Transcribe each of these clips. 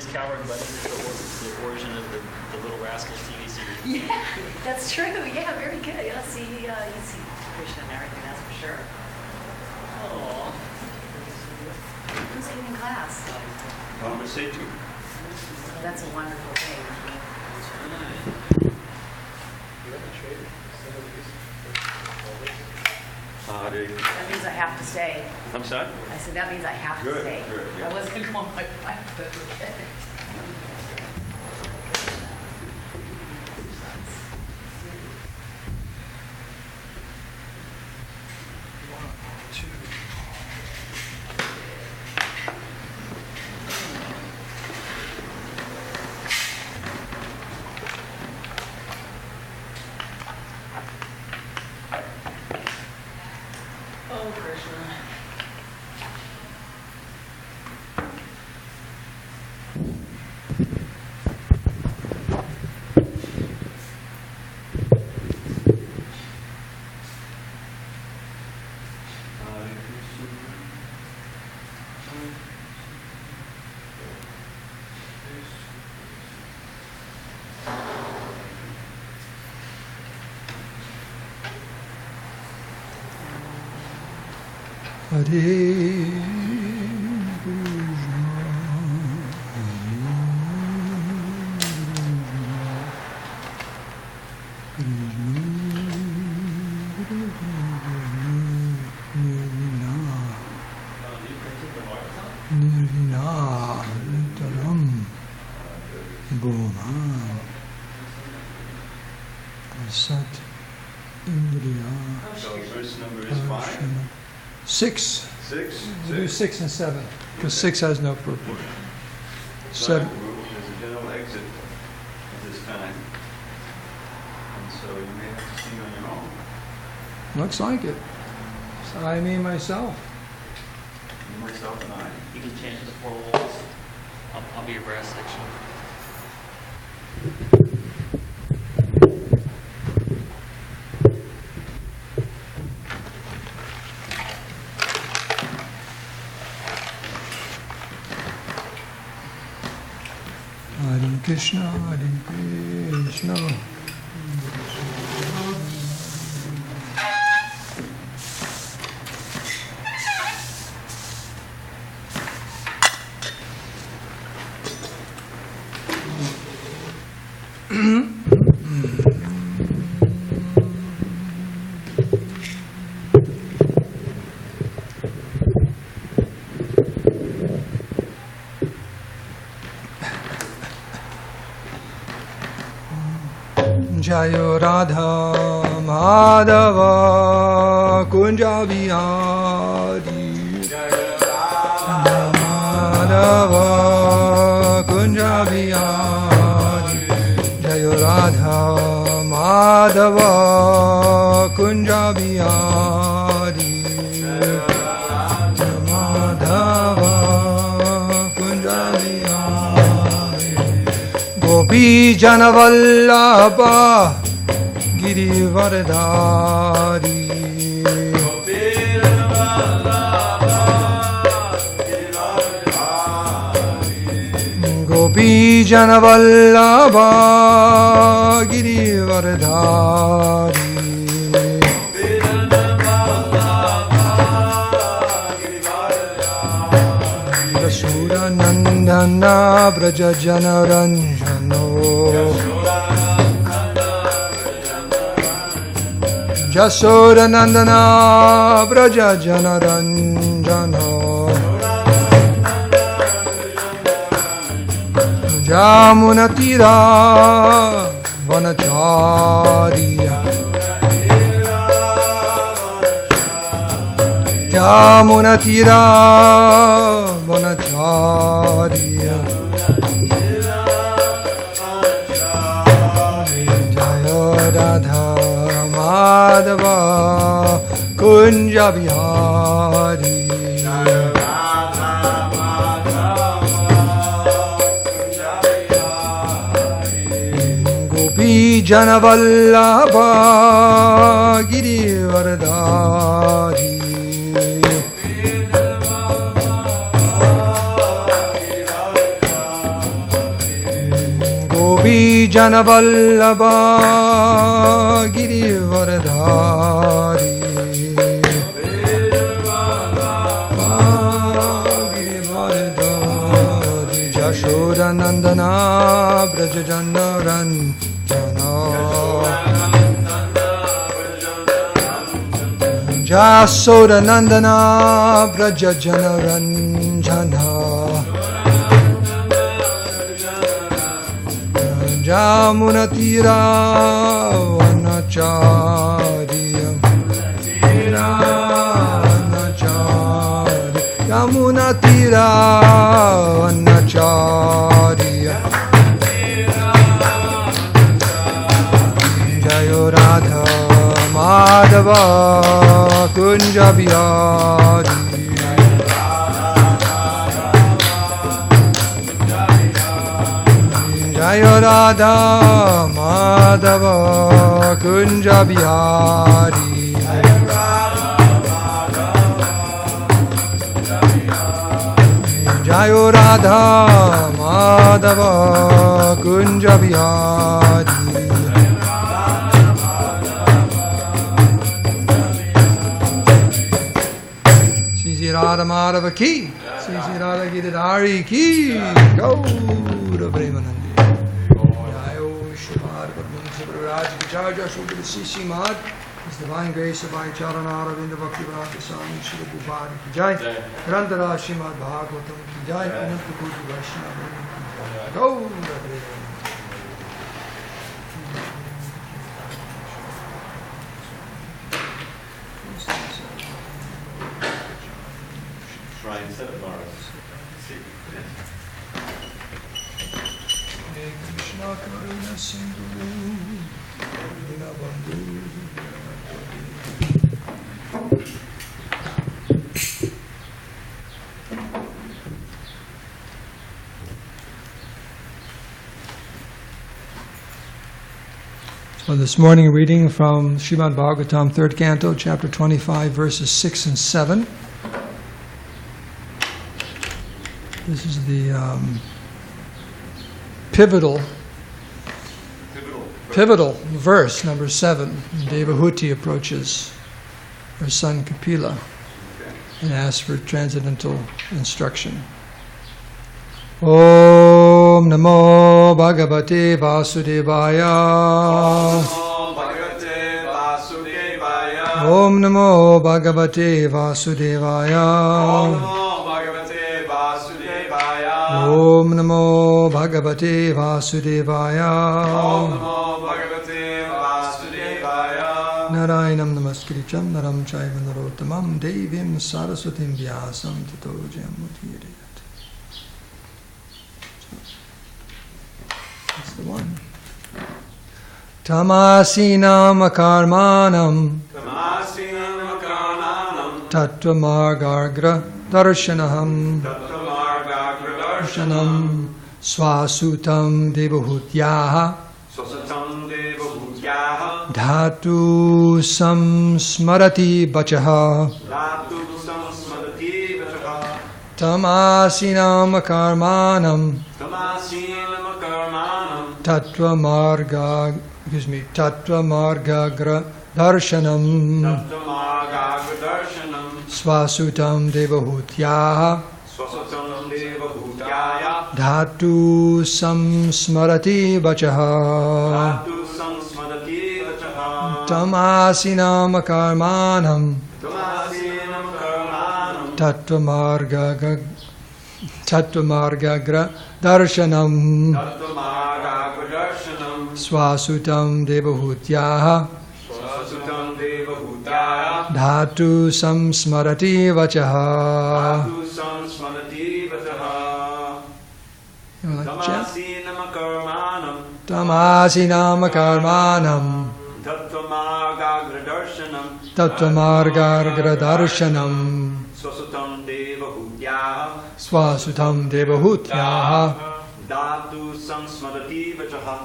Miss Coward Bunny is the origin of the Little Rascals TV series. Yeah, that's true. Yeah, very good. You see Krishna and everything, that's for sure. Aww. Who's giving class? Dharmasetu. That's a wonderful thing. That means I have to stay. I'm sorry? I said, that means I have to stay. Good, yeah. I wasn't going my wife, but okay. Oh, Krishna. Sat Indriya. So verse number is 5? 6. 6? We do 6 and 7, because 6 has no purport. 7. There's a general exit at this time. And so you may have to sing on your own. Looks like it. So I mean myself. You, myself, and I. You can chant to the four walls. I'll be your brass section. Hare Krishna, Hare Krishna. Jayo Radha Madhava Kunja Vihari. Jayo Radha Madhava Kunja Vihari. Jayo Radha Madhava Kunja Vihari. Madhava Kunja Vihari. Gopi Janavallabha Girivardhari. Gopi Janavallabha Girivardhari. Yashoda Nandana Braja Janaranjano. Yashoda Nandana Braja Janaranjano. Jamunatira Vanacharya. Jamunatira Vanacharya. Jaya Radha Madhava Kunja Vihari. Gopi Janavallabha Girivardhari. Gopi Janavallabha Girivaradhari Girivaradhari Jashoda Nandana Brajajana Ranjana Jasoda Nandana Brajajana Ranjana Jamunatira Vanacharya Yamunatira Vanacharya Jayo Radha Madhava Kunja Bihari Jayo Radha Madhava Kunja Bihari Jayo Radha Madhava Kunja Bihari Sri Radha Madhava ki Sri Radha Giridhari ki Gaura Premanandi Sisi Mad, His Divine Grace of Charanara Vinda Bhakti Bharata Swami Shri Bhupari ki Jai, Grandhara Srimad Bhagavatam ki Jai, Ananta Koti Vaishnava ki Jai. Gaura Shrine set of ours. Krishna Karuna Sindhu Dinabandhu So this morning reading from Srimad Bhagavatam, 3rd Canto, chapter 25, verses 6 and 7. This is the pivotal verse, number 7. Devahuti approaches her son Kapila and asks for transcendental instruction. Om Namo Bhagavate Vasudevaya. Om Namo Bhagavate Vasudevaya. Om Namo Bhagavate Vasudevaya. Narayanam Namaskritam Naram Chaiva Narottamam Devim Saraswatim Vyasam Tato Jayamutirayat. That's the one. Tamasinam Akarmanam Tattvamargargra Darshanaham Swasutam Devahutyaha Dhatu Samsmarati Bachaha Tamasinam Karmanam Tattvamargagra Darshanam Swasutam Devahutyaha Dhatu Samsmarati Bachaha Tamasinam Karmanam Tattvamargagra Darshanam Swasutam Devahutyaha Dhatu Samsmarati Vachaha. Tamasinam Karmanam Tattvamargagra Darshanam Swasutam Devahutyaha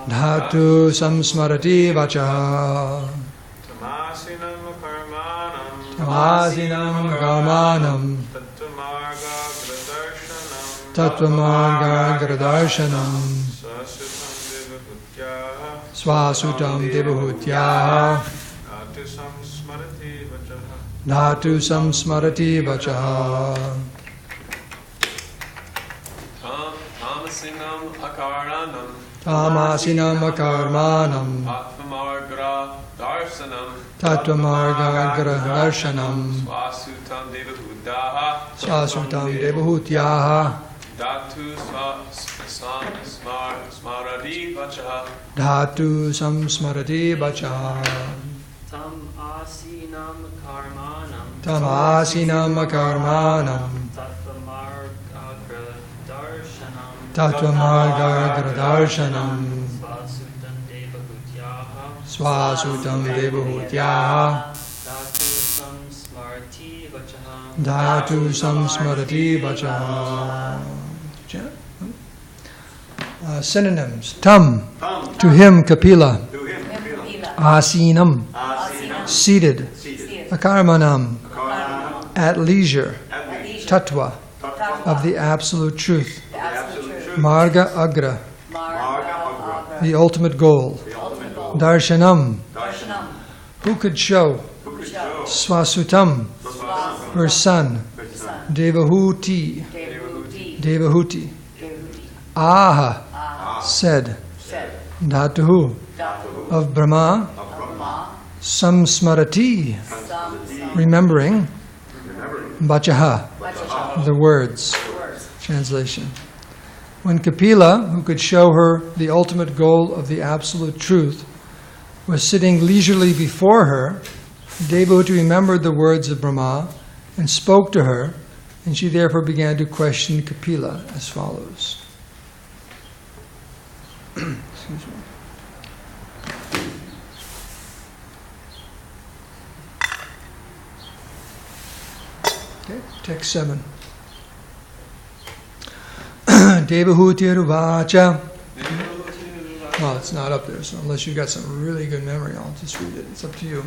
Dhatu Samsmarati Vachaha. Tamasinam Karmanam Tattvamargagra Darshanam Swasutam Devahutyaha Dhatu Samsmarati Vachaha Tamasinam Akaranam Tamasinam Akarmanam Tattvamargagra Darshanam Swasutam Devahutyaha Dhatu Samsmarati Vachaha Dhatu Samsmarati Vachaha Tam asinam karmanam. Tamasinam Akarmanam Tattvamargagra Darshanam Swasutam devahutyaha. Swasutam Devahutyaha Dhatu samsmarti vachaha. Dhatu Samsmarati Vachaha. Synonyms. Tam, to him Kapila. Asinam, seated. Akarmanam, at leisure. Tattva, of the absolute truth. Marga Agra, the ultimate goal. Darshanam, who could show. Swasutam, her son. Devahuti, Aha, said. Dhatuhu, of Brahma. Samsmarati, remembering. Vachaha, the words. Translation. When Kapila, who could show her the ultimate goal of the absolute truth, was sitting leisurely before her, Devahuti remembered the words of Brahma and spoke to her, and she therefore began to question Kapila as follows. Excuse me. Okay, text 7. Devahutirvacha. Oh, it's not up there, so unless you've got some really good memory, I'll just read it. It's up to you.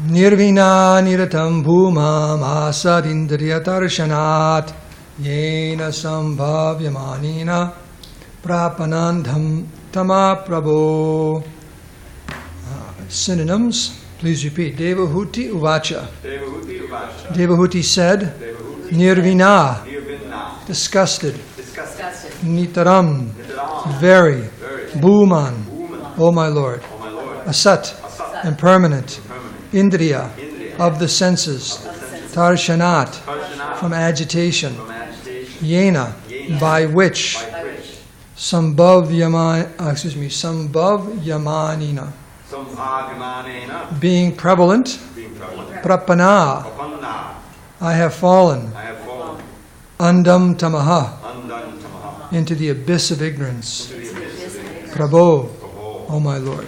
Nirvina niratam bhumam asadindriyatarshanat yena sambhavyamanina prapanandham tama prabhu. Synonyms, please repeat. Devahuti uvacha. Devahuti said, Nirvina, disgusted. Nitaram, very. Bhuman, O my Lord. Asat, impermanent. Indriya, of the senses. Tarshanat, from agitation. Yena, by which. Sambhav yamanina, being prevalent. Prapana, I have fallen. Andam tamaha, into the abyss of ignorance. Prabhu, O my Lord.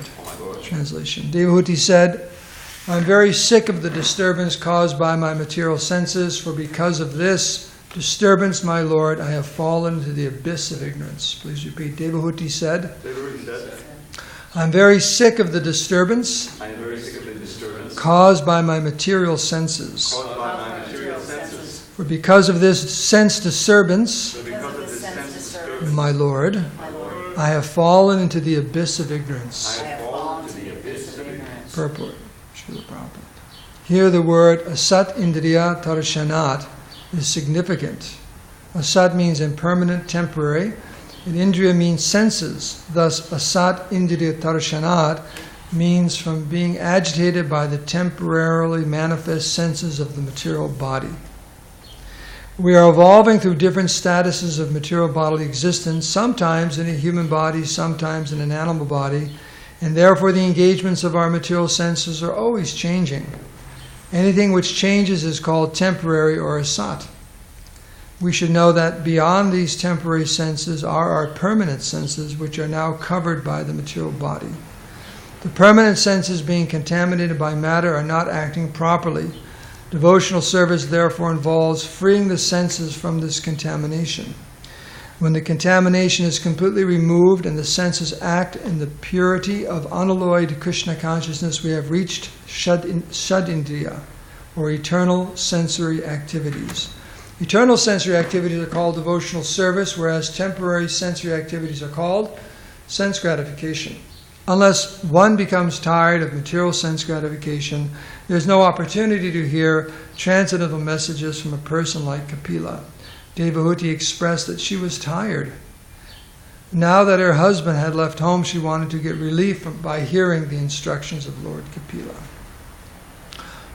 Translation. Devahuti said, I am very sick of the disturbance caused by my material senses, for because of this disturbance, my Lord, I have fallen into the abyss of ignorance. Please repeat. Devahuti said, I am very sick of the disturbance caused by my material senses. For because of this sense disturbance, my Lord, I have fallen into the abyss of ignorance. Purport. Here the word asat indriya tarshanat is significant. Asat means impermanent, temporary, and indriya means senses. Thus, asat indriya tarshanat means from being agitated by the temporarily manifest senses of the material body. We are evolving through different statuses of material bodily existence, sometimes in a human body, sometimes in an animal body, and therefore the engagements of our material senses are always changing. Anything which changes is called temporary or asat. We should know that beyond these temporary senses are our permanent senses, which are now covered by the material body. The permanent senses, being contaminated by matter, are not acting properly. Devotional service therefore involves freeing the senses from this contamination. When the contamination is completely removed and the senses act in the purity of unalloyed Krishna consciousness, we have reached Shadindriya, or eternal sensory activities. Eternal sensory activities are called devotional service, whereas temporary sensory activities are called sense gratification. Unless one becomes tired of material sense gratification, there's no opportunity to hear transcendental messages from a person like Kapila. Devahuti expressed that she was tired. Now that her husband had left home, she wanted to get relief by hearing the instructions of Lord Kapila.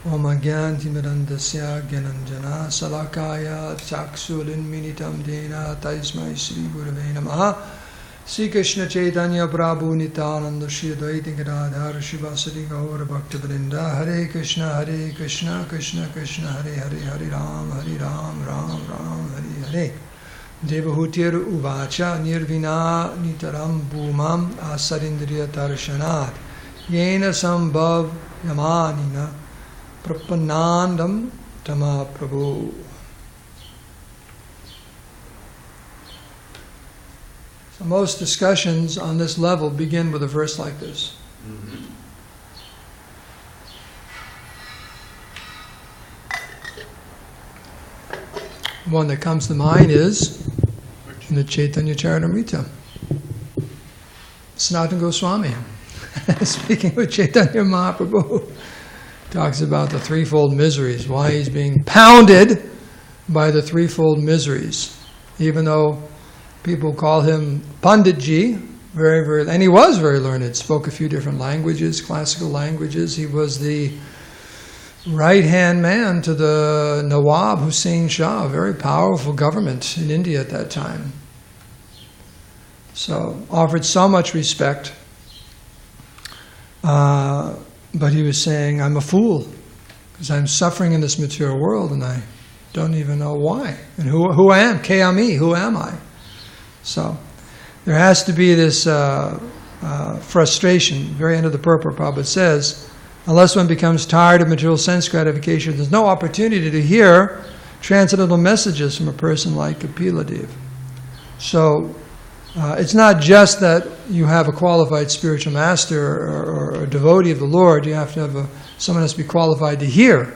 Om Agyanti Mirandasya Gyananjana Salakaya Chaksulin Minitam Dena Taismai Sri Gurave Namaha Sri Krishna Chaitanya Prabhu Nityananda Shri Advaita Gadadhar Shivasari Gaura Bhaktivinoda Hare Krishna Krishna Krishna Hare Hare Hare Ram Ram Hare Hare. Devahutir Uvacha Nirvina Nitaram Bhumam Asarindriya Darshanat Yena Sambhav Yamanina Prapanandam Tama Prabhu. So most discussions on this level begin with a verse like this. One that comes to mind is in the Chaitanya Charitamrita. Sanatana Goswami, speaking with Chaitanya Mahaprabhu, talks about the threefold miseries, why he's being pounded by the threefold miseries. Even though people call him Panditji, and he was very learned, spoke a few different languages, classical languages. He was the right-hand man to the Nawab Hussain Shah, a very powerful government in India at that time. So, offered so much respect, but he was saying, I'm a fool, because I'm suffering in this material world and I don't even know why. And who I am, K-A-M-E, who am I? So, there has to be this frustration. Very end of the purport, Prabhupada says, unless one becomes tired of material sense gratification, there's no opportunity to hear transcendental messages from a person like Kapila Dev. So, it's not just that you have a qualified spiritual master or a devotee of the Lord. You have to have someone has to be qualified to hear.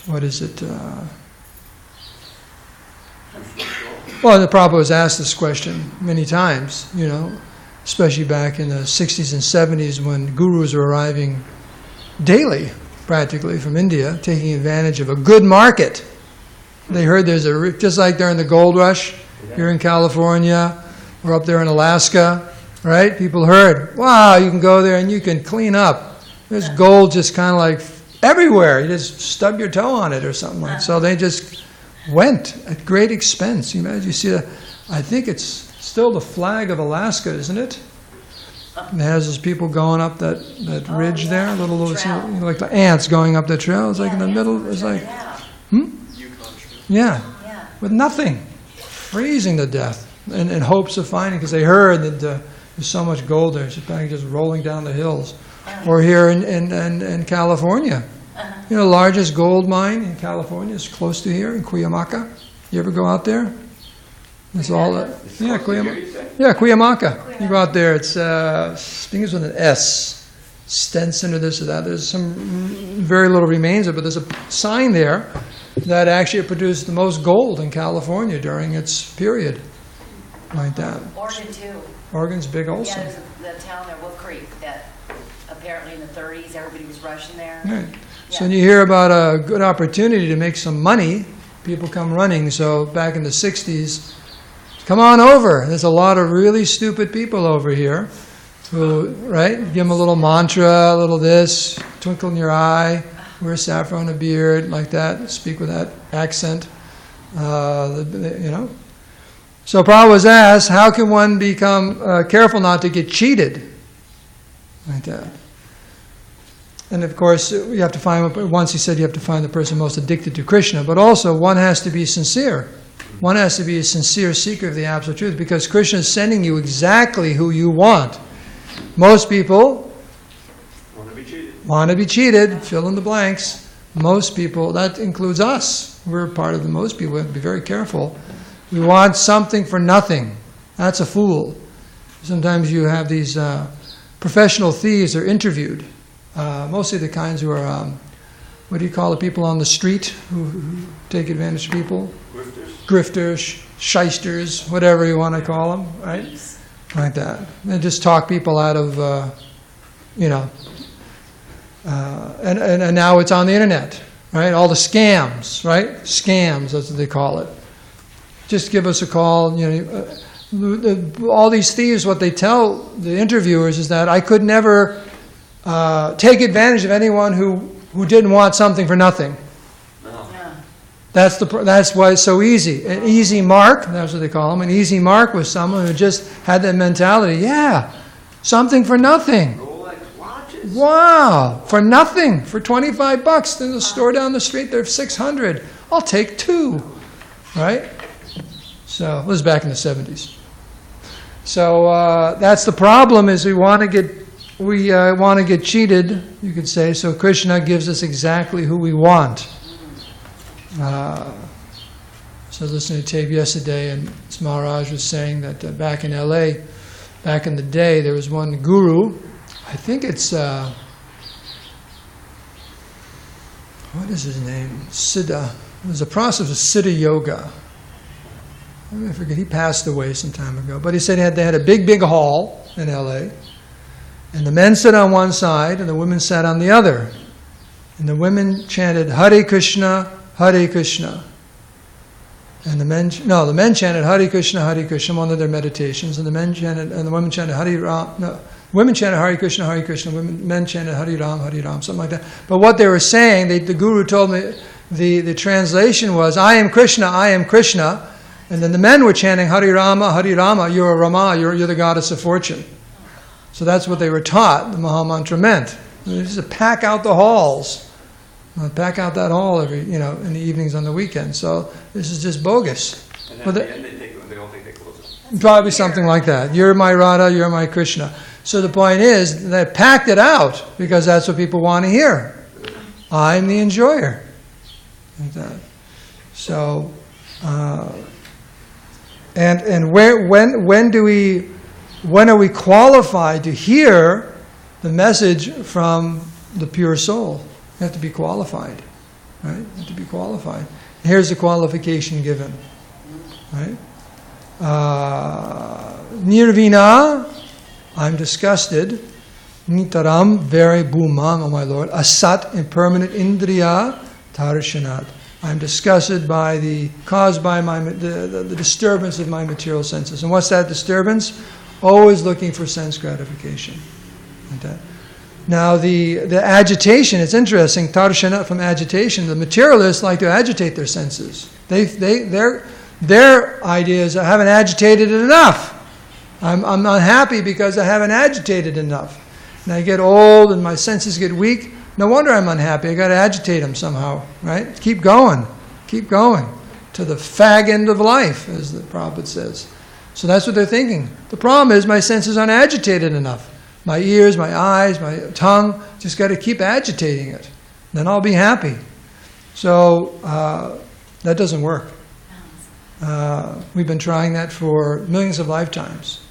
What is it? Well, the Prabhupada was asked this question many times, especially back in the 60s and 70s when gurus were arriving daily, practically, from India, taking advantage of a good market. They heard there's just like during the gold rush here in California, or up there in Alaska, right? People heard, wow, you can go there and you can clean up. There's gold just kind of like everywhere. You just stub your toe on it or something like that. So they just went at great expense. You imagine, you see that, I think it's still the flag of Alaska, isn't it? And it has those people going up that ridge there, little like the ants going up the trail. It's like in the middle, it's like, Yeah, with nothing, freezing to death, in hopes of finding, because they heard that there's so much gold there, just rolling down the hills. Or here in California, the largest gold mine in California is close to here in Cuyamaca. You ever go out there? It's all Cuyamaca. Yeah, Cuyamaca. You go out there. It's I think it's with an S, Stenson or this or that. There's some very little remains of it, but there's a sign there that actually produced the most gold in California during its period, like that. Oregon too. Oregon's big also. Yeah, there's the town there, Wolf Creek, that apparently in the 30s everybody was rushing there. Right. Yeah. So when you hear about a good opportunity to make some money, people come running. So back in the 60s, come on over. There's a lot of really stupid people over here who, right, give them a little mantra, a little this, twinkle in your eye, wear saffron, a beard, like that, speak with that accent, So Prabhupada was asked, how can one become careful not to get cheated? Like that. And of course, you have to find, once he said you have to find the person most addicted to Krishna, but also one has to be sincere. One has to be a sincere seeker of the absolute truth, because Krishna is sending you exactly who you want. Most people want to be cheated, fill in the blanks. Most people, that includes us. We're part of the most people. We have to be very careful. We want something for nothing. That's a fool. Sometimes you have these professional thieves are interviewed. Mostly the kinds who are, what do you call the people on the street who take advantage of people? Grifters? grifters, shysters, whatever you want to call them, right? Like that. They just talk people out of, and now it's on the internet, right? All the scams, right? Scams, that's what they call it. Just give us a call. All these thieves, what they tell the interviewers is that I could never take advantage of anyone who didn't want something for nothing. That's why it's so easy. An easy mark, that's what they call them. An easy mark was someone who just had that mentality. Yeah, something for nothing. Rolex watches. Wow, for nothing, for $25. There's a store down the street. They're $600. I'll take 2, right? So it was back in the 70s. So that's the problem. Is we want to get cheated, you could say. So Krishna gives us exactly who we want. So I was listening to tape yesterday, and Maharaj was saying that back in LA, back in the day, there was one guru. I think it's what is his name? Siddha. It was a process of Siddha Yoga. I forget. He passed away some time ago, but he said they had a big hall in LA, and the men sat on one side, and the women sat on the other, and the women chanted Hare Krishna. Hare Krishna. And the men chanted Hare Krishna, Hare Krishna, one of their meditations, and the women chanted Hare Ram. No, women chanted Hare Krishna, Hare Krishna. Men chanted Hare Ram, something like that. But what they were saying, the guru told me, the translation was, I am Krishna, and then the men were chanting Hare Rama, you're a Rama, you're the goddess of fortune. So that's what they were taught. The Maha Mantra meant. They used to pack out the halls. Pack out that hall every, in the evenings on the weekend. So this is just bogus. And at the end, they all think they close it. Probably something like that. You're my Radha, you're my Krishna. So the point is, they packed it out because that's what people want to hear. I'm the enjoyer. Like that. So, and when are we qualified to hear the message from the pure soul? You have to be qualified, right? You have to be qualified. Here's the qualification given, right? Nirvina, I'm disgusted. Nitaram, very bhumam, oh my Lord. Asat, impermanent. Indriya, tarshanat. I'm disgusted caused by the disturbance of my material senses. And what's that disturbance? Always looking for sense gratification. Like that. Now the agitation, it's interesting, tarshana from agitation, the materialists like to agitate their senses. Their idea is, I haven't agitated it enough. I'm unhappy because I haven't agitated enough. And I get old and my senses get weak. No wonder I'm unhappy. I got to agitate them somehow, right? Keep going to the fag end of life, as the Prabhupada says. So that's what they're thinking. The problem is my senses aren't agitated enough. My ears, my eyes, my tongue, just got to keep agitating it. Then I'll be happy. So that doesn't work. We've been trying that for millions of lifetimes.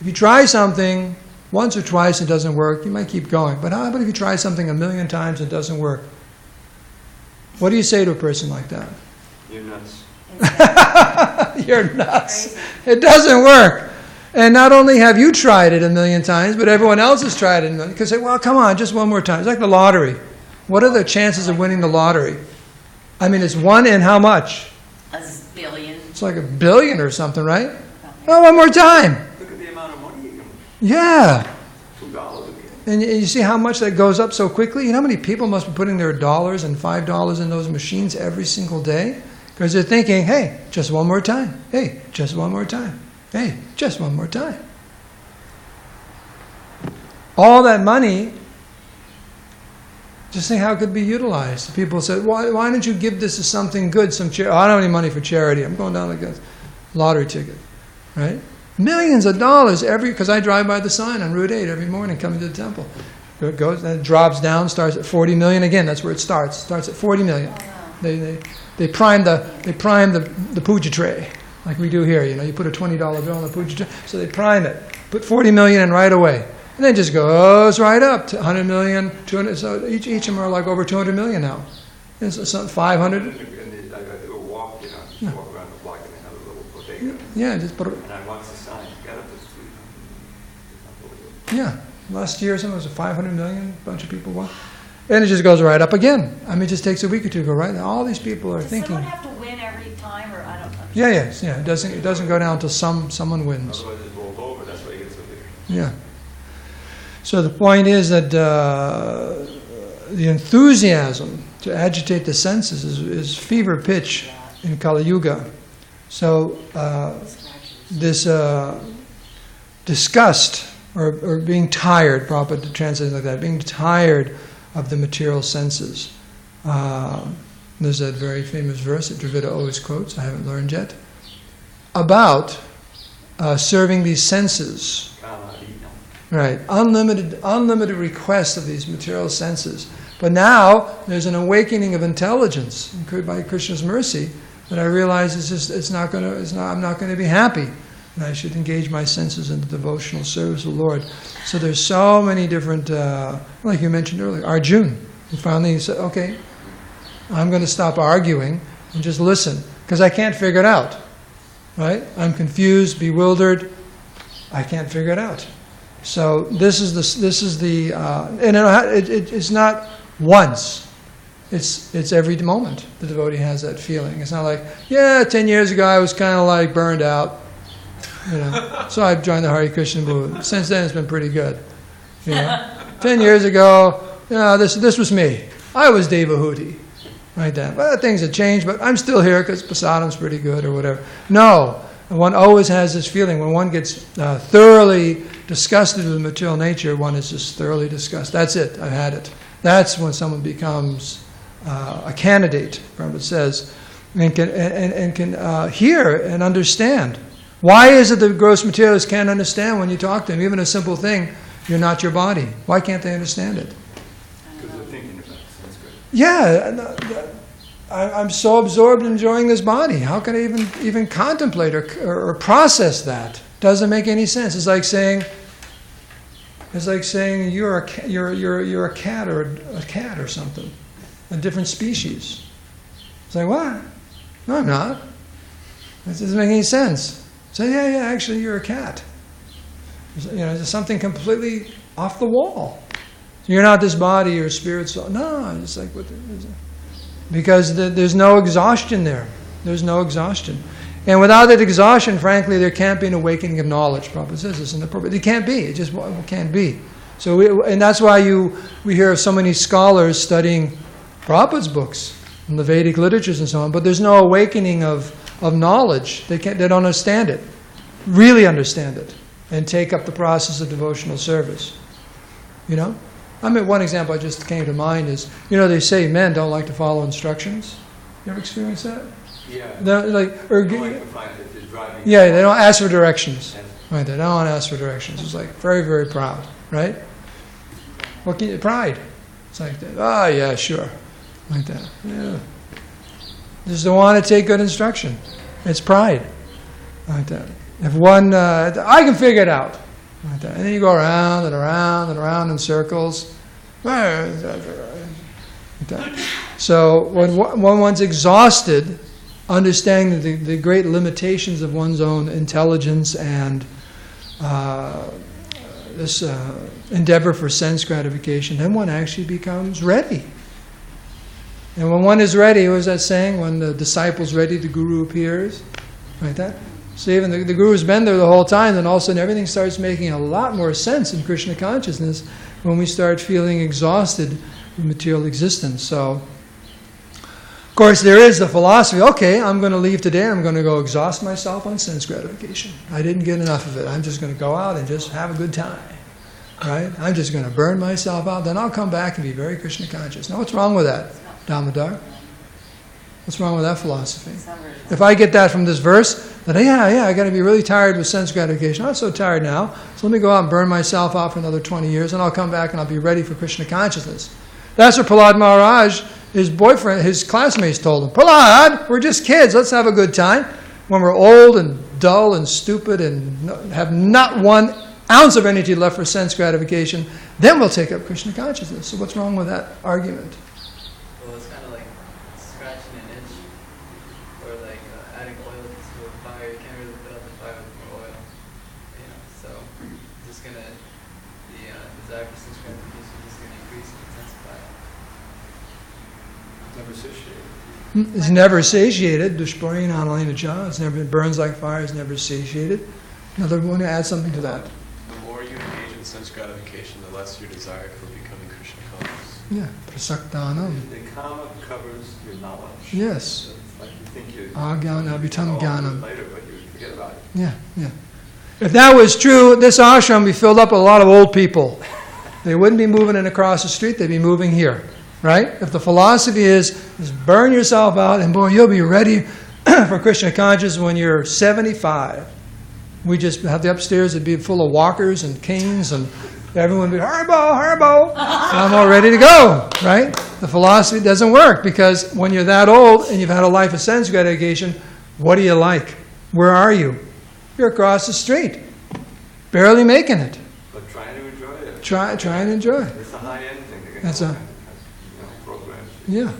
If you try something once or twice and it doesn't work, you might keep going. But how about if you try something 1,000,000 times and it doesn't work? What do you say to a person like that? You're nuts. You're nuts. It doesn't work. And not only have you tried it 1,000,000 times, but everyone else has tried it. You can say, well, come on, just one more time. It's like the lottery. What are the chances of winning the lottery? I mean, it's 1 in how much? A billion. It's like 1 billion or something, right? Oh, one more time. Look at the amount of money you can win. Yeah. $2 again. And you see how much that goes up so quickly? You know how many people must be putting their dollars and $5 in those machines every single day? Because they're thinking, hey, just one more time. Hey, just one more time. Hey, just one more time. All that money, just think how it could be utilized. People said, why don't you give this to something good, some charity? Oh, I don't have any money for charity. I'm going down like a lottery ticket, right? Millions of dollars because I drive by the sign on Route 8 every morning coming to the temple. It goes, and it drops down, starts at 40 million. Again, that's where it starts. It starts at 40 million. They prime the puja tray. Like we do here, you put a $20 bill on the puja tray, so they prime it. Put 40 million in right away. And then it just goes right up to 100 million, 200, so each of them are like over 200 million now. It's 500. And walk, just walk around the block and they have a little bodega. Yeah, just put it. And I watched the sign, got up to 300. Yeah, last year something was 500 million, bunch of people walk. And it just goes right up again. I mean, it just takes a week or two to go right now. All these people are Does thinking. someone have to win every time, or I don't know? Yeah. It doesn't go down until someone wins. Otherwise it rolls over, that's why it gets so big. Yeah. So the point is that the enthusiasm to agitate the senses is fever pitch in Kali Yuga. So this disgust or being tired, Prabhupada translates like that, being tired of the material senses. There's that very famous verse that Dravida always quotes, I haven't learned yet, about serving these senses. Right, unlimited request of these material senses. But now there's an awakening of intelligence by Krishna's mercy that I realize I'm not going to be happy, and I should engage my senses in the devotional service of the Lord. So there's so many different, like you mentioned earlier, Arjuna. And finally he said, okay, I'm going to stop arguing and just listen, because I can't figure it out. Right? I'm confused, bewildered. I can't figure it out. So this is the and it's not once. It's every moment the devotee has that feeling. It's not like, 10 years ago I was kind of like burned out, so I joined the Hare Krishna movement. Since then it's been pretty good. 10 years ago, this was me. I was Devahuti, right then. But things have changed, but I'm still here because prasadam's pretty good or whatever. No, one always has this feeling when one gets thoroughly disgusted with material nature. One is just thoroughly disgusted. That's it. I've had it. That's when someone becomes a candidate, Prabhupada says, and can hear and understand. Why is it that gross materialists can't understand when you talk to them? Even a simple thing, you're not your body. Why can't they understand it? Because they're thinking about it. That's good. Yeah, I'm so absorbed in enjoying this body. How can I even contemplate or process that? Doesn't make any sense. It's like saying you're a cat or a cat or something, a different species. It's like, what? No, I'm not. That doesn't make any sense. So yeah, actually you're a cat. There's something completely off the wall. You're not this body or spirit soul. No, it's like because there's no exhaustion there. There's no exhaustion. And without that exhaustion, frankly, there can't be an awakening of knowledge. Prabhupada says this in the purport. It can't be. It just can't be. So, and that's why we hear of so many scholars studying Prabhupada's books and the Vedic literatures and so on. But there's no awakening of knowledge. They don't understand it, really understand it, and take up the process of devotional service. I mean, one example I just came to mind is, they say men don't like to follow instructions. You ever experienced that? Yeah. They're like, If they're driving. yeah, they don't ask for directions. Right, they don't want to ask for directions. It's like very, very proud, right? Pride. It's like that. Oh, yeah, sure. Like that. Yeah. Just don't want to take good instruction. It's pride. Like that. If one, I can figure it out. Like that. And then you go around and around and around in circles. Like that. So when one's exhausted, understanding the great limitations of one's own intelligence and this endeavor for sense gratification, then one actually becomes ready. And when one is ready, what was that saying? When the disciple's ready, the guru appears. Like that. So even the guru's been there the whole time, then all of a sudden everything starts making a lot more sense in Krishna consciousness when we start feeling exhausted with material existence. So, of course, there is the philosophy, okay, I'm going to leave today, I'm going to go exhaust myself on sense gratification. I didn't get enough of it. I'm just going to go out and just have a good time. Right? I'm just going to burn myself out, then I'll come back and be very Krishna conscious. Now, what's wrong with that, Damodar? What's wrong with that philosophy? If I get that from this verse, that I got to be really tired with sense gratification. I'm not so tired now, so let me go out and burn myself out for another 20 years, and I'll come back and I'll be ready for Krishna consciousness. That's what Prahlad Maharaj, his boyfriend, his classmates told him. Prahlad, we're just kids. Let's have a good time. When we're old and dull and stupid and have not 1 ounce of energy left for sense gratification, then we'll take up Krishna consciousness. So what's wrong with that argument? Well, it's kind of like scratching an itch, or like adding oil to a fire. You can't really put out the fire with more oil. You know, so just gonna the desire for sense gratification is just gonna increase and intensify. Never satiated. It's never satiated. Dushparina alena cha. It's never, it burns like fire. It's never satiated. Another one to add something to that. The more you engage in sense gratification, the less your desire for becoming Krishna conscious. Yeah, prasaktanam. The karma covers your knowledge. Yes. It's like you think you Agyana abhitam know jnanam. later, but you forget about it. Yeah, yeah. If that was true, this ashram would be filled up with a lot of old people. They wouldn't be moving in across the street, they'd be moving here. Right? If the philosophy is burn yourself out and boy, you'll be ready for Krishna consciousness when you're 75. We just have the upstairs, it'd be full of walkers and canes and everyone would be, Haribo, Haribo. I'm all ready to go. Right? The philosophy doesn't work because when you're that old and you've had a life of sense gratification, what do you like? Where are you? You're across the street. Barely making it. But trying to enjoy it. Try and enjoy. It's a high-end thing. That's a... programs. Yeah.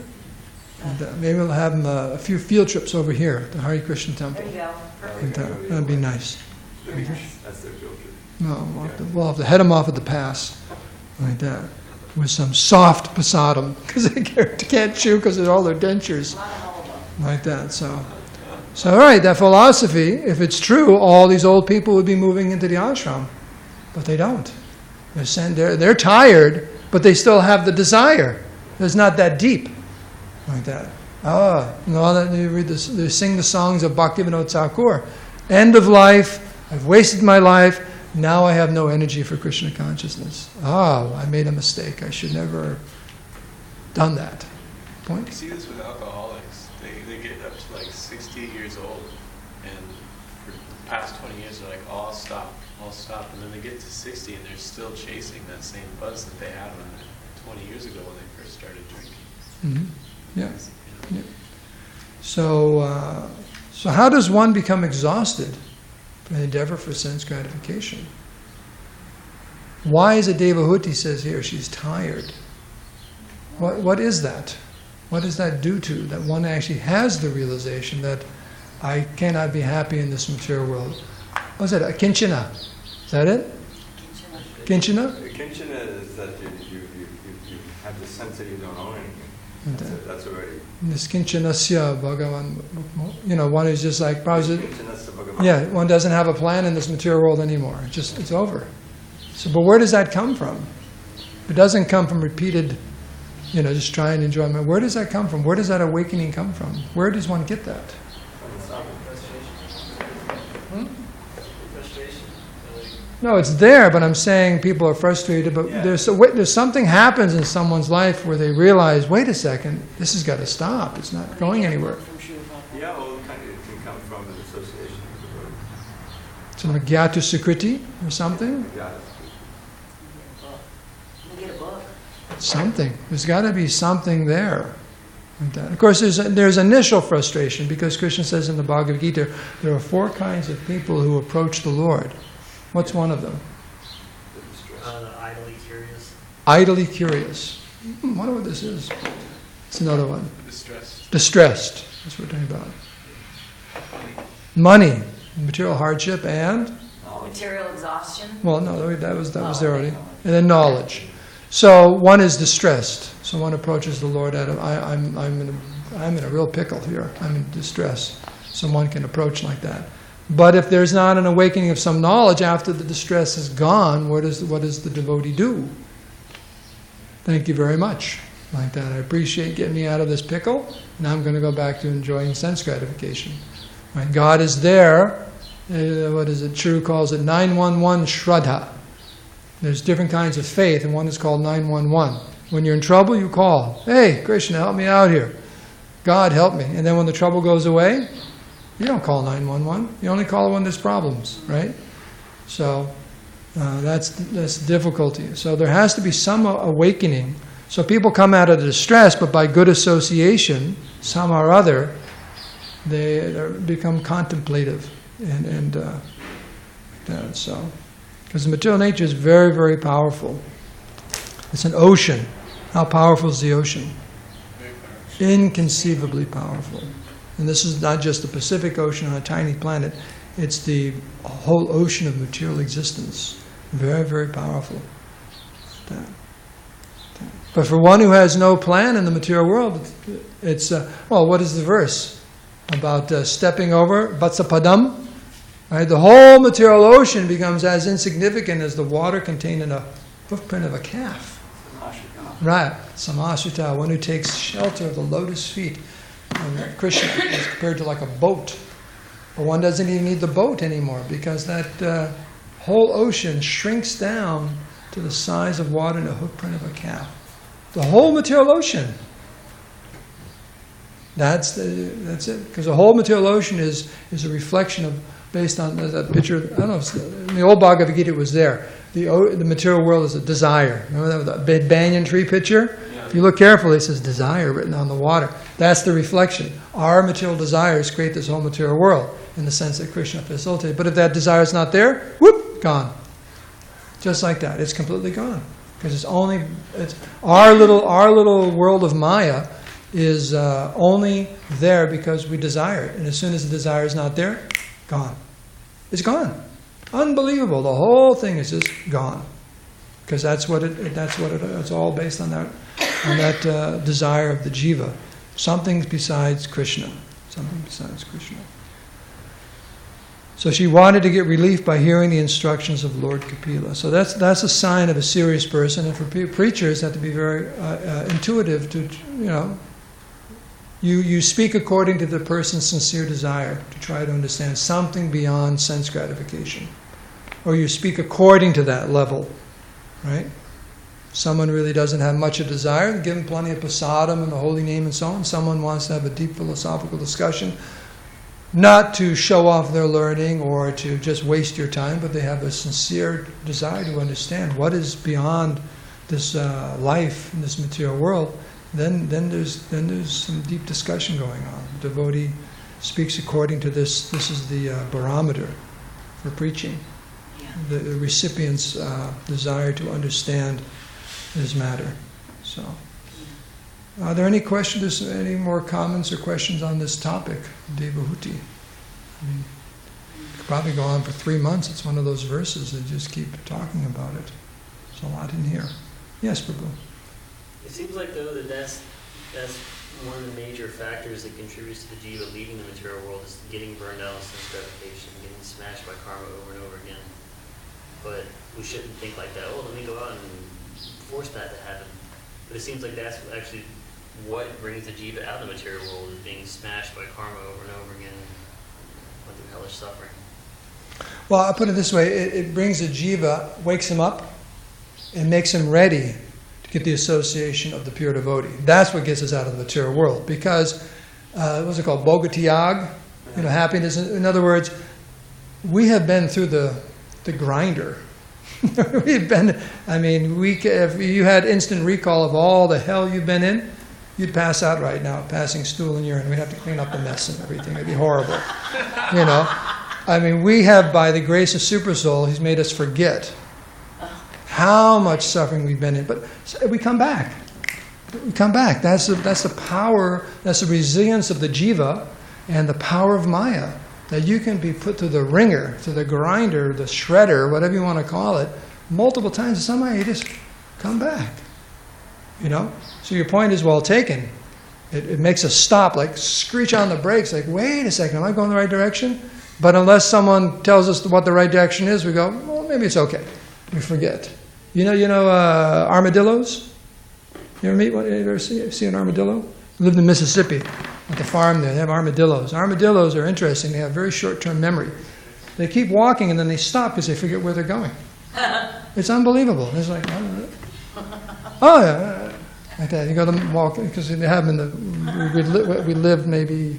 And, maybe we'll have them, a few field trips over here, at the Hare Krishna temple. There you go. And, that'd be nice. That's their filter. No, we'll have to head them off at the pass, like that, with some soft prasadam, because they can't chew because of all their dentures, like that. So all right, that philosophy, if it's true, all these old people would be moving into the ashram, but they don't. They're tired, but they still have the desire. It's not that deep, like that. They read this, they sing the songs of Bhaktivinoda Thakur. End of life. I've wasted my life. Now I have no energy for Krishna consciousness. I made a mistake. I should never have done that. Point. You see this with alcoholics. They get up to like 60 years old, and for the past 20 years they're like, oh, I'll stop. And then they get to 60 and they're still chasing that same buzz that they had 20 years ago when they first started drinking. Mm-hmm. Yeah. So how does one become exhausted from the endeavor for sense gratification? Why is it Devahuti says here she's tired? What is that? What does that do to that one actually has the realization that I cannot be happy in this material world? What's that? Kinchana. Is that it? Kinchana? Kinchana is that you have the sense that you don't own anything. That's already... Niskinchanasya Bhagavan. One is just like, Bhagavan. one doesn't have a plan in this material world anymore. It's over. So, but where does that come from? It doesn't come from repeated, just try and enjoy. Where does that come from? Where does that awakening come from? Where does one get that? No, it's there, but I'm saying people are frustrated, but there's something happens in someone's life where they realize, wait a second, this has got to stop. It's not going anywhere. Yeah, well, it can come from an association with So like gyatu sukriti or something? the word. Get a book. Something. There's got to be something there. Like that. Of course, there's initial frustration because Krishna says in the Bhagavad Gita, there are 4 kinds of people who approach the Lord. What's one of them? Idly curious. Idly curious. I wonder what this is. It's another one. Distressed. Distressed. That's what we're talking about. Money, material hardship, and Material exhaustion. well, no, that was there already. And then knowledge. So one is distressed. So one approaches the Lord at I'm in a real pickle here. I'm in distress. So one can approach like that. But if there's not an awakening of some knowledge after the distress is gone, what does the devotee do? Thank you very much. Like that. I appreciate getting me out of this pickle. Now I'm going to go back to enjoying sense gratification. Right? God is there. What is it? Shru calls it 911 Shraddha. There's different kinds of faith, and one is called 911. When you're in trouble, you call. Hey, Krishna, help me out here. God, help me. And then when the trouble goes away, you don't call 911. You only call it when there's problems, right? So that's difficulty. So there has to be some awakening. So people come out of the distress, but by good association, somehow or other, they become contemplative. So, because the material nature is very, very powerful. It's an ocean. How powerful is the ocean? Inconceivably powerful. And this is not just the Pacific Ocean on a tiny planet, it's the whole ocean of material existence. Very, very powerful. But for one who has no plan in the material world, it's, well, what is the verse? About stepping over, vatsapadam? Right? The whole material ocean becomes as insignificant as the water contained in a footprint of a calf. Right, samashrita, one who takes shelter of the lotus feet of Krishna is compared to like a boat. But one doesn't even need the boat anymore because that whole ocean shrinks down to the size of water in a hoofprint of a calf. The whole material ocean. That's it. Because the whole material ocean is a reflection of, based on that picture, I don't know, if in the old Bhagavad Gita it was there. The material world is a desire. Remember that big banyan tree picture? Yeah. If you look carefully, it says desire written on the water. That's the reflection. Our material desires create this whole material world in the sense that Krishna facilitated. But if that desire is not there, whoop, gone. Just like that. It's completely gone. Because it's our little world of Maya is only there because we desire it. And as soon as the desire is not there, gone. It's gone. Unbelievable. The whole thing is just gone. Because it's all based on that desire of the jiva. Something besides Krishna. Something besides Krishna. So she wanted to get relief by hearing the instructions of Lord Kapila. So that's a sign of a serious person. And for preachers, have to be very intuitive to, you speak according to the person's sincere desire to try to understand something beyond sense gratification. Or you speak according to that level, right? Someone really doesn't have much of desire, give them plenty of prasadam and the holy name and so on. Someone wants to have a deep philosophical discussion, not to show off their learning or to just waste your time, but they have a sincere desire to understand what is beyond this life in this material world. Then there's some deep discussion going on. The devotee speaks according to this. This is the barometer for preaching. The recipient's desire to understand his matter. So, are there any questions? Any more comments or questions on this topic, Devahuti? I mean, you could probably go on for 3 months. It's one of those verses that just keep talking about it. There's a lot in here. Yes, Prabhu. It seems like, though, that's one of the major factors that contributes to the jiva leaving the material world is getting burned out with sense gratification, getting smashed by karma over and over again. But we shouldn't think like that, let me go out and force that to happen. But it seems like that's actually what brings the jiva out of the material world, is being smashed by karma over and over again, going through hellish suffering. Well, I'll put it this way. It brings the jiva, wakes him up, and makes him ready to get the association of the pure devotee. That's what gets us out of the material world. Because, what's it called? Bogatiyag? Happiness. In other words, we have been through the grinder. We've been, if you had instant recall of all the hell you've been in, you'd pass out right now, passing stool and urine. We'd have to clean up the mess and everything. It'd be horrible. We have, by the grace of Super Soul, He's made us forget how much suffering we've been in. But we come back. We come back. That's the power, that's the resilience of the jiva and the power of Maya. That you can be put through the ringer, through the grinder, the shredder, whatever you want to call it, multiple times, and somehow you just come back. So your point is well taken. It makes us stop, like screech on the brakes, like, wait a second, am I going the right direction? But unless someone tells us what the right direction is, we go, well, maybe it's okay. We forget. Armadillos? You ever meet one? You ever see an armadillo? I lived in Mississippi. At the farm there, they have armadillos. Armadillos are interesting. They have very short-term memory. They keep walking and then they stop because they forget where they're going. It's unbelievable. It's like, oh yeah, like that. You go to walk because they have them in we lived maybe,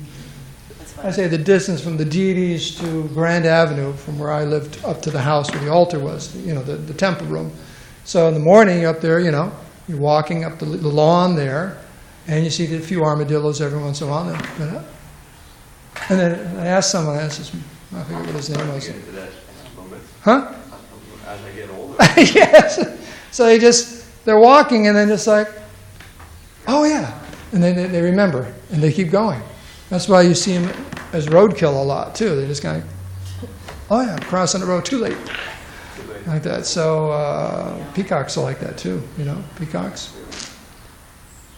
I say the distance from the deities to Grand Avenue from where I lived up to the house where the altar was, the temple room. So in the morning you're up there, you're walking up the lawn there. And you see a few armadillos every once in a while. And then I asked someone, I forget what his name was. Get into that moment. Huh? As I get older. Yes. So they're walking and then just like, oh yeah. And then they remember and they keep going. That's why you see them as roadkill a lot too. They just kind of, oh yeah, crossing the road too late, like that. So peacocks are like that too. You know, peacocks.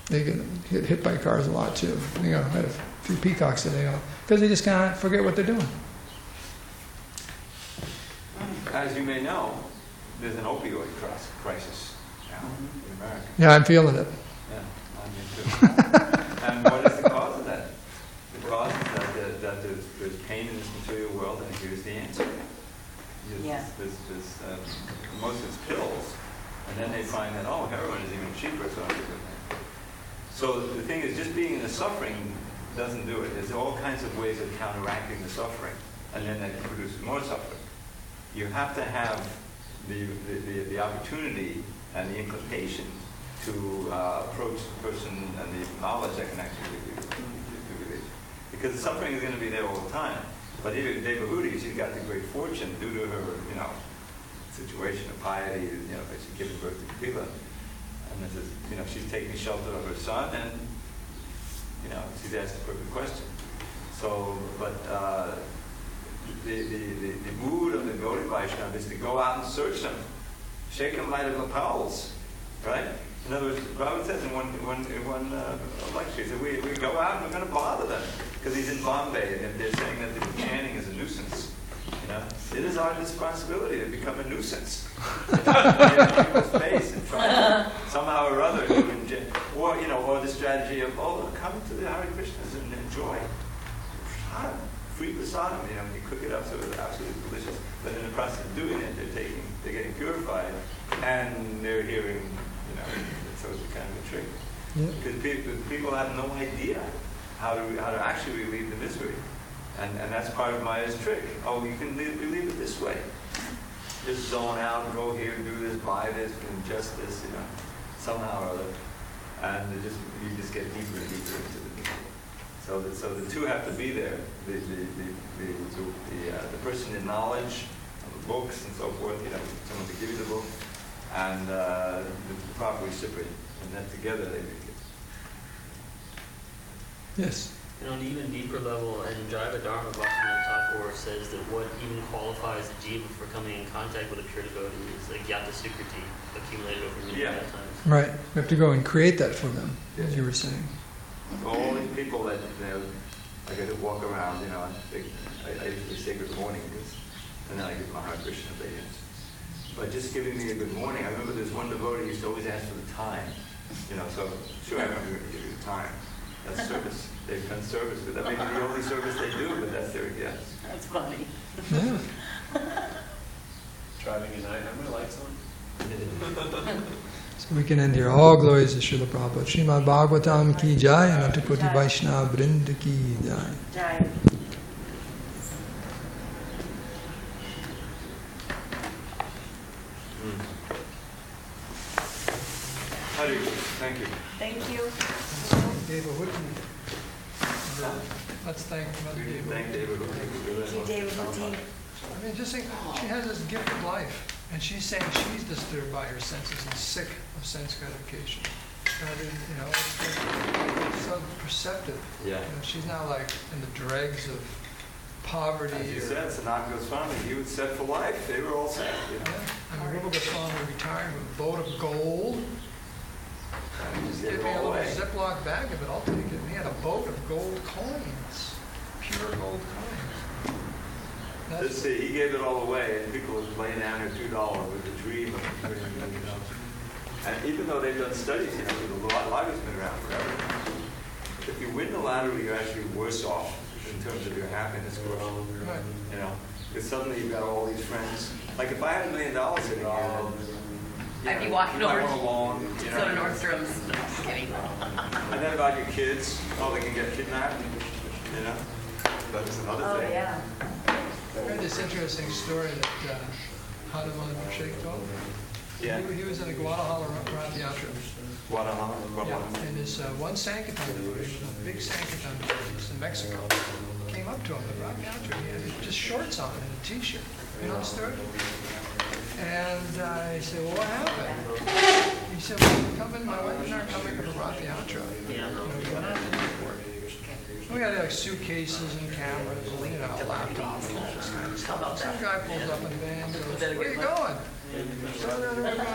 They get hit by cars a lot too. You know, I had a few peacocks today because they just kind of forget what they're doing. As you may know, there's an opioid crisis now in America. Yeah, I'm feeling it. Yeah, I mean too. And what is the cause of that? The cause is that there's pain in this material world, and here's the answer. Most of it's pills, and then they find that, oh, heroin is even cheaper, so the thing is, just being in the suffering doesn't do it. There's all kinds of ways of counteracting the suffering, and then that produces more suffering. You have to have the opportunity and the inclination to approach the person and the knowledge that can actually do relief. Because the suffering is going to be there all the time. But even Devahuti, she's got the great fortune due to her, situation of piety, that she's given birth to Kapila. And this is, she's taking shelter of her son, and, she's asked the perfect question. So, but the mood of the Gaudiya Vaishnava is to go out and search them, shake them by the lapels, right? In other words, Prabhu says in one lecture, he said, we go out and we're going to bother them, because he's in Bombay, and they're saying that the chanting is a nuisance. It is our responsibility to become a nuisance. Get in people's face and try to somehow or other or the strategy of, come to the Hare Krishnas and enjoy prasadam, free prasadam. You cook it up so it's absolutely delicious. But in the process of doing it, they're getting purified, and they're hearing, so it's kind of a trick. Yeah. Because people have no idea how to actually relieve the misery. And that's part of Maya's trick. Oh, you can relieve it this way. Just zone out, go here, do this, buy this, and just this, somehow or other. And you just get deeper and deeper into the misery. So the two have to be there. The person in knowledge, the books and so forth, someone to give you the book, and the proper recipient. And then together they make it. Yes. And on an even deeper level, and Jaiva Dharma Bhaktivinoda Thakur says that what even qualifies a jiva for coming in contact with a pure devotee is like yata sukriti, accumulated over many lifetimes. Right. We have to go and create that for them, as you were saying. All these people that, I get to walk around, I usually say good morning, and then I give my Hare Krishna obeisance. But just giving me a good morning, I remember there's one devotee who used to always ask for the time. So sure, I'm going to give you the time. That's service. They've done service, but that may be the only service they do, but that's their guess. That's funny. Yeah. Driving at night, I'm going to light on. So we can end here. All glories to Srila Prabhupada. Srimad Bhagavatam ki jai, and Antakoti Vaishnava Vrinda ki jai. Jai. Hare Krishna. Thank you. Thank you. Let's thank Mother Deva. Thank David. Devahuti. I mean, just think, she has this gift of life, and she's saying she's disturbed by her senses and sick of sense gratification. And I mean, it's so perceptive. Yeah. She's now like in the dregs of poverty. As you said, Sanat Goswami, he was set for life. They were all set. Yeah. I mean, Rupa Goswami retired with a boat of gold. Just give me a little Ziploc bag of it, I'll take it. And he had a boat of gold coins, pure gold coins. Let's see, he gave it all away, and people were laying down their $2 with the dream of And even though they've done studies, the lottery's been around forever. If you win the lottery, you're actually worse off in terms of your happiness growth. Because suddenly you've got all these friends. Like if I had $1 million sitting here, I'd be walking over to Nordstrom's. No, just kidding. And then about your kids, they can get kidnapped, That's another thing. Oh, yeah. I heard this interesting story that Hanuman Sheikh told. Yeah. He was in a Guadalajara Rath Yatra. Guadalajara? Yeah. And this one Sankirtan devotee, a big Sankirtan devotee in Mexico, came up to him at Rath Yatra. He had just shorts on and a t-shirt. You know the story? And I said, well, what happened? He said, well, my wife and I are coming to Rath Yatra. We went out to the airport. Oh, We had like suitcases and cameras, and, you know, laptops and all this kind of stuff. Some guy pulls up in the van and goes, "Where are you going?" "We're going